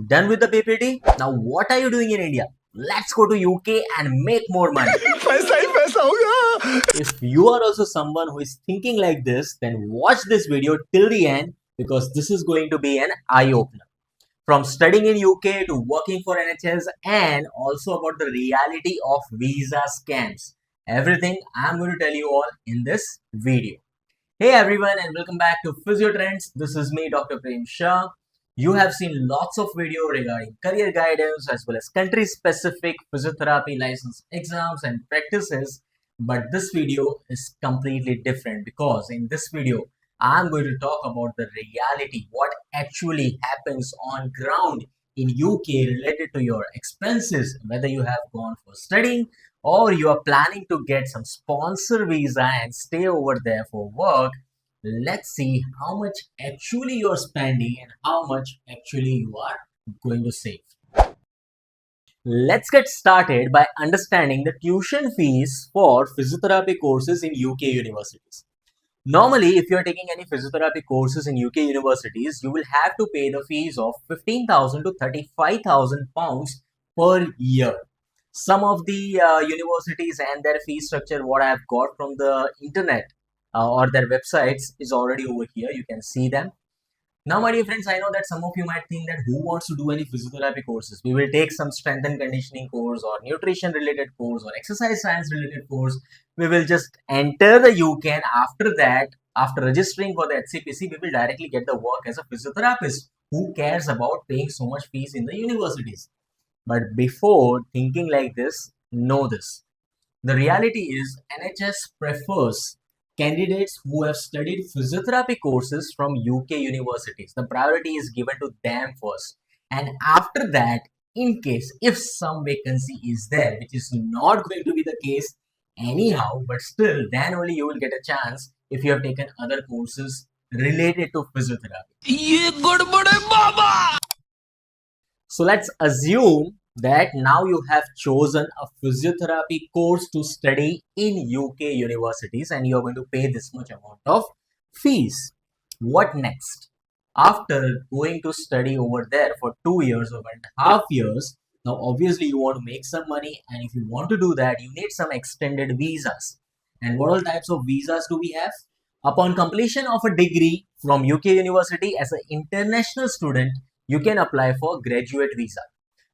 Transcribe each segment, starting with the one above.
Done with the PPT? Now what are you doing in India? Let's go to UK and make more money. पैसा ही पैसा होगा. If you are also someone who is thinking like this, then watch this video till the end because this is going to be an eye-opener. From studying in UK to working for NHS and also about the reality of visa scams. Everything I'm going to tell you all in this video. Hey everyone and welcome back to Physio Trends. This is me, Dr. Prem Shah. You have seen lots of video regarding career guidance as well as country-specific physiotherapy license exams and practices. But this video is completely different because in this video, I'm going to talk about the reality, what actually happens on ground in UK related to your expenses, whether you have gone for studying or you are planning to get some sponsor visa and stay over there for work. Let's see how much actually you're spending and how much actually you are going to save. Let's get started by understanding the tuition fees for physiotherapy courses in UK universities. Normally, if you are taking any physiotherapy courses in UK universities, you will have to pay the fees of 15,000 to 35,000 pounds per year. Some of the universities and their fee structure, what I have got from the internet or their websites is already over here. You can see them. Now, my dear friends, I know that some of you might think that who wants to do any physiotherapy courses? We will take some strength and conditioning course or nutrition related course or exercise science related course. We will just enter the UK and after that, after registering for the HCPC, we will directly get the work as a physiotherapist. Who cares about paying so much fees in the universities? But before thinking like this, know this. The reality is NHS prefers candidates who have studied physiotherapy courses from UK universities. The priority is given to them first. And after that, in case if some vacancy is there, which is not going to be the case anyhow, but still, then only you will get a chance if you have taken other courses related to physiotherapy. ये गड़बड़ है बाबा. So let's assume that now you have chosen a physiotherapy course to study in UK universities and you are going to pay this much amount of fees. What next? After going to study over there for 2 years or 1.5 years, now obviously you want to make some money, and if you want to do that, you need some extended visas. And what all types of visas do we have? Upon completion of a degree from UK university as an international student, you can apply for graduate visa,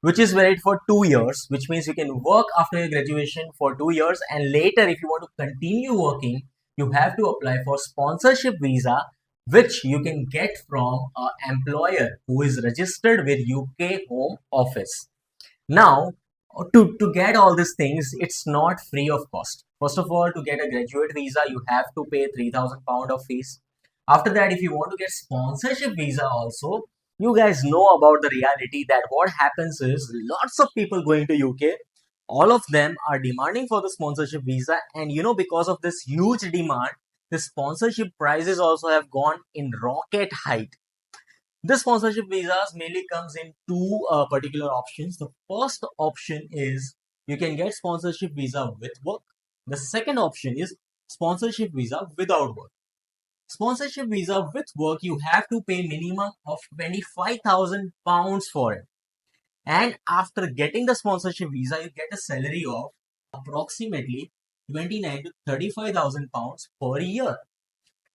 which is valid for 2 years, which means you can work after your graduation for 2 years, and later if you want to continue working, you have to apply for sponsorship visa, which you can get from an employer who is registered with UK Home Office. Now, to get all these things, it's not free of cost. First of all, to get a graduate visa, you have to pay £3,000 of fees. After that, if you want to get sponsorship visa also, you guys know about the reality that what happens is lots of people going to UK, all of them are demanding for the sponsorship visa, and because of this huge demand, the sponsorship prices also have gone in rocket height. The sponsorship visas mainly comes in two particular options. The first option is you can get sponsorship visa with work. The second option is sponsorship visa without work. Sponsorship visa with work, you have to pay minimum of 25,000 pounds for it. And after getting the sponsorship visa, you get a salary of approximately 29 to 35,000 pounds per year.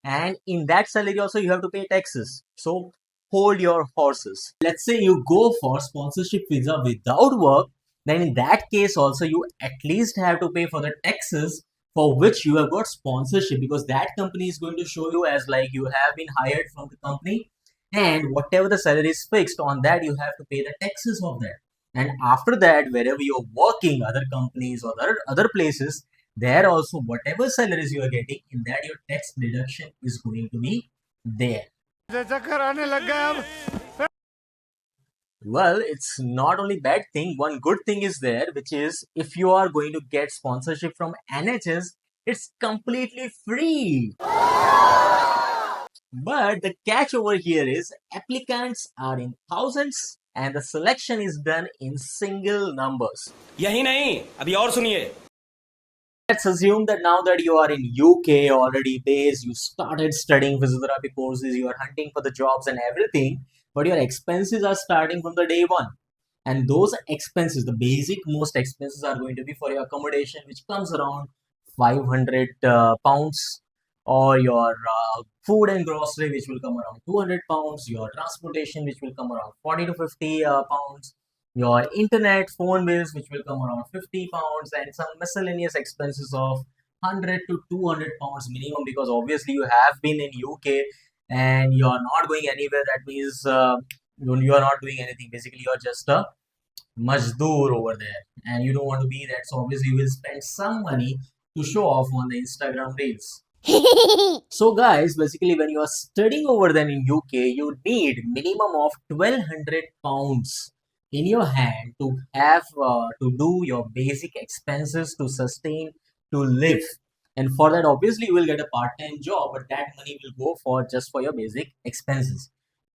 And in that salary also you have to pay taxes. So hold your horses. Let's say you go for sponsorship visa without work, then in that case also you at least have to pay for the taxes for which you have got sponsorship, because that company is going to show you as like you have been hired from the company, and whatever the salary is fixed on that, you have to pay the taxes of that. And after that, wherever you're working, other companies or other places, there also whatever salaries you are getting, in that your tax deduction is going to be there. चक्कर आने लग गया अब. Well, it's not only bad thing. One good thing is there, which is if you are going to get sponsorship from NHS, it's completely free. But the catch over here is applicants are in thousands and the selection is done in single numbers. यही नहीं, अभी और सुनिए. Let's assume that now that you are in UK already based, you started studying physiotherapy courses, you are hunting for the jobs and everything. but your expenses are starting from the day one. And those expenses, the basic most expenses, are going to be for your accommodation, which comes around 500 pounds, or your food and grocery, which will come around 200 pounds, your transportation, which will come around 40 to 50 pounds, your internet phone bills, which will come around 50 pounds, and some miscellaneous expenses of 100 to 200 pounds minimum, because obviously you have been in UK and you are not going anywhere. That means you are not doing anything. Basically, you're just a majdoor over there, and you don't want to be that. So obviously, you will spend some money to show off on the Instagram reels. So guys, basically when you are studying over there in UK, you need minimum of 1200 pounds in your hand to have to do your basic expenses, to sustain, to live. And for that, obviously you will get a part-time job, but that money will go for just for your basic expenses.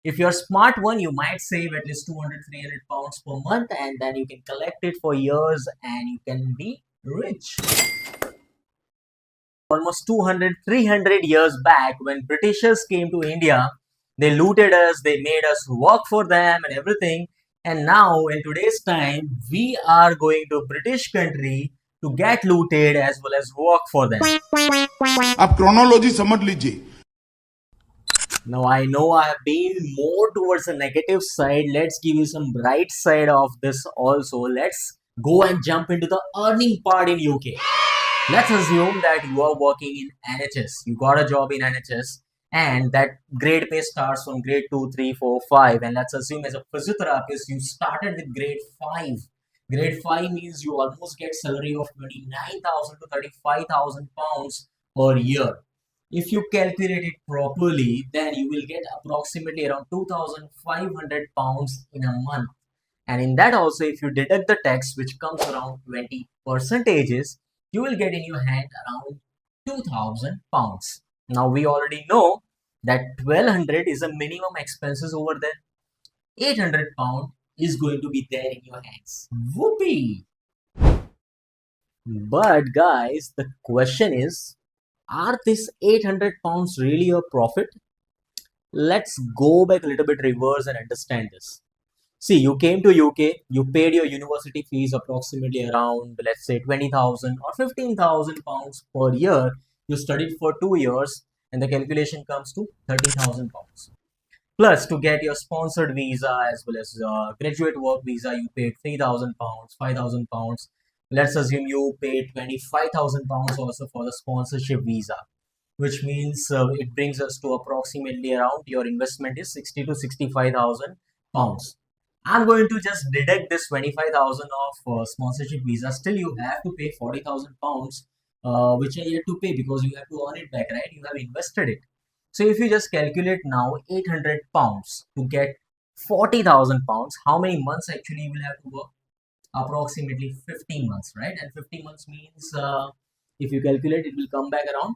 If you're smart one, you might save at least 200-300 pounds per month, and then you can collect it for years and you can be rich. Almost 200-300 years back, when Britishers came to India, they looted us, they made us work for them and everything. And now in today's time, we are going to British country to get looted as well as work for them. आप chronology समझ लीजिए. Now I know I have been more towards the negative side. Let's give you some bright side of this also. Let's go and jump into the earning part in UK. Let's assume that you are working in NHS. You got a job in NHS, and that grade pay starts from grade 2, 3, 4, 5. And let's assume as a physiotherapist, you started with grade 5. Grade 5 means you almost get salary of 29,000 to 35,000 pounds per year. If you calculate it properly, then you will get approximately around 2,500 pounds in a month. And in that also, if you deduct the tax, which comes around 20 percentages, you will get in your hand around 2,000 pounds. Now we already know that 1,200 is a minimum expenses over there. 800 pound is going to be there in your hands. Whoopee! But guys, the question is, are this 800 pounds really a profit? Let's go back a little bit reverse and understand this. See, you came to UK, you paid your university fees approximately around, let's say, 20,000 or 15,000 pounds per year. You studied for 2 years, and the calculation comes to 30,000 pounds. Plus, to get your sponsored visa as well as graduate work visa, you paid 3,000 pounds, 5,000 pounds. Let's assume you paid 25,000 pounds also for the sponsorship visa, which means it brings us to approximately around your investment is 60 to 65,000 pounds. I'm going to just deduct this 25,000 of sponsorship visa. Still, you have to pay 40,000 pounds, which are yet to pay because you have to earn it back, right? You have invested it. So if you just calculate now 800 pounds to get 40,000 pounds, how many months actually you will have to work? Approximately 15 months, right? And 15 months means if you calculate, it will come back around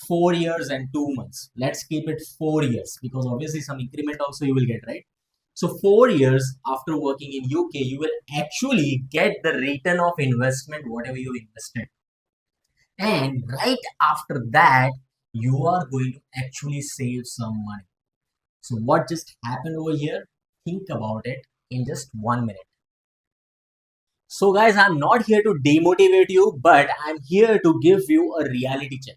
4 years and 2 months. Let's keep it 4 years because obviously some increment also you will get, right? So 4 years after working in UK, you will actually get the return of investment, whatever you invested. And right after that, you are going to actually save some money. So what just happened over here? Think about it in just 1 minute. So guys, I'm not here to demotivate you, but I'm here to give you a reality check.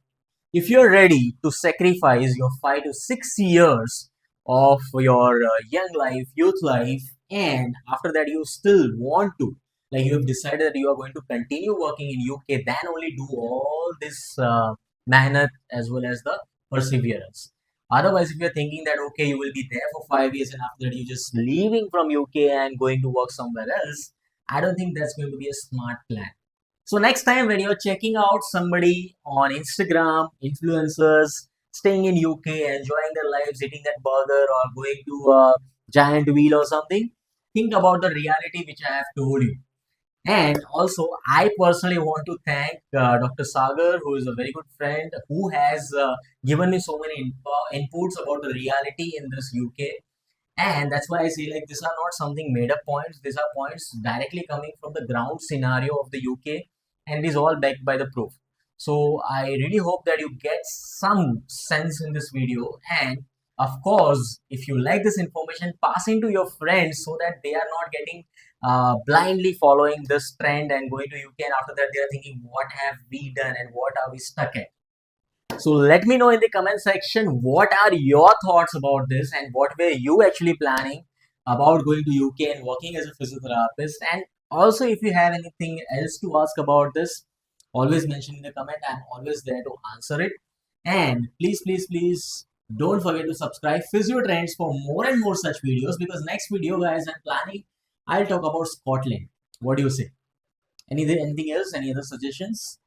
If you're ready to sacrifice your 5 to 6 years of your young life, youth life, and after that you still want to, like you have decided that you are going to continue working in UK, then only do all this mehnat as well as the perseverance. Otherwise, if you're thinking that okay, you will be there for 5 years and after that you're just leaving from UK and going to work somewhere else, I don't think that's going to be a smart plan. So next time when you're checking out somebody on Instagram, influencers, staying in UK, enjoying their lives, eating that burger or going to a giant wheel or something, think about the reality which I have told you. And also, I personally want to thank Dr. Sagar, who is a very good friend, who has given me so many inputs about the reality in this UK. And that's why I say like these are not something made up points. These are points directly coming from the ground scenario of the UK, and it is all backed by the proof. So I really hope that you get some sense in this video, and Of course, if you like this information, pass it to your friends so that they are not getting blindly following this trend and going to UK, and after that they are thinking, what have we done and what are we stuck at? So let me know in the comment section what are your thoughts about this and what were you actually planning about going to UK and working as a physiotherapist. And also, if you have anything else to ask about this, always mention in the comment. I'm always there to answer it. And please don't forget to subscribe Physio Trends for more and more such videos, because next video, guys, I'm planning, I'll talk about Scotland. What do you say? Anything else? Any other suggestions?